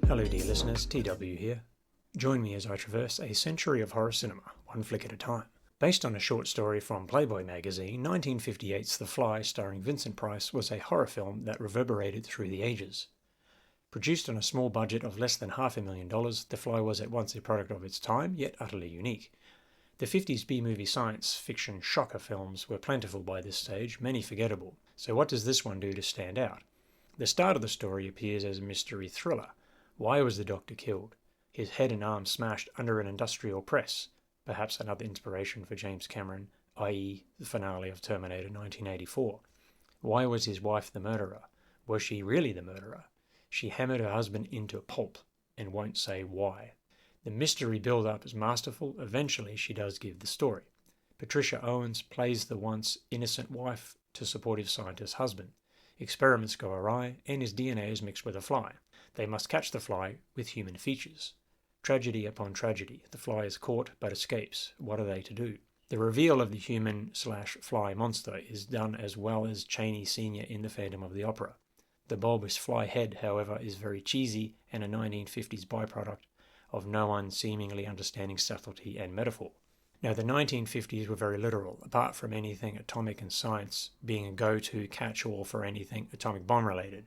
Hello dear listeners, TW here. Join me as I traverse a century of horror cinema, one flick at a time. Based on a short story from Playboy magazine, 1958's The Fly, starring Vincent Price, was a horror film that reverberated through the ages. Produced on a small budget of less than $500,000, The Fly was at once a product of its time, yet utterly unique. The 50s B-movie science fiction shocker films were plentiful by this stage, many forgettable. So what does this one do to stand out? The start of the story appears as a mystery thriller. Why was the doctor killed? His head and arms smashed under an industrial press. Perhaps another inspiration for James Cameron, i.e. the finale of Terminator 1984. Why was his wife the murderer? Was she really the murderer? She hammered her husband into pulp and won't say why. The mystery build-up is masterful. Eventually she does give the story. Patricia Owens plays the once innocent wife to supportive scientist husband. Experiments go awry and his DNA is mixed with a fly. They must catch the fly with human features. Tragedy upon tragedy. The fly is caught but escapes. What are they to do? The reveal of the human/fly monster is done as well as Chaney Sr. in The Phantom of the Opera. The bulbous fly head, however, is very cheesy and a 1950s byproduct of no one seemingly understanding subtlety and metaphor. Now, the 1950s were very literal, apart from anything atomic and science being a go-to catch-all for anything atomic bomb related.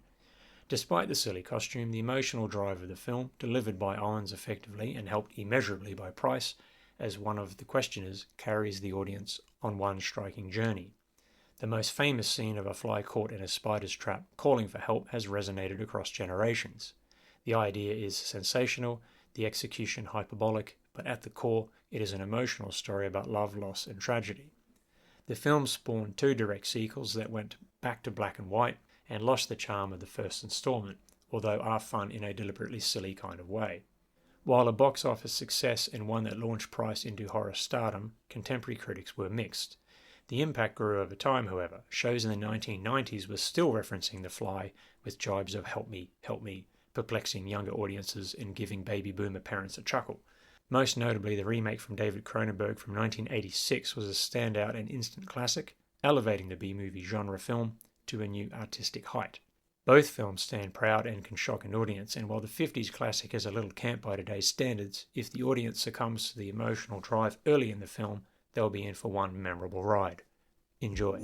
Despite the silly costume, the emotional drive of the film, delivered by Owens effectively and helped immeasurably by Price as one of the questioners, carries the audience on one striking journey. The most famous scene of a fly caught in a spider's trap calling for help has resonated across generations. The idea is sensational, the execution hyperbolic, but at the core it is an emotional story about love, loss and tragedy. The film spawned 2 direct sequels that went back to black and white and lost the charm of the first installment, although are fun in a deliberately silly kind of way. While a box office success and one that launched Price into horror stardom, contemporary critics were mixed. The impact grew over time, however. Shows in the 1990s were still referencing The Fly with jibes of help me, perplexing younger audiences and giving baby boomer parents a chuckle. Most notably, the remake from David Cronenberg from 1986 was a standout and instant classic, elevating the B-movie genre film to a new artistic height. Both films stand proud and can shock an audience, and while the 50s classic is a little camp by today's standards, if the audience succumbs to the emotional drive early in the film, they'll be in for one memorable ride. Enjoy.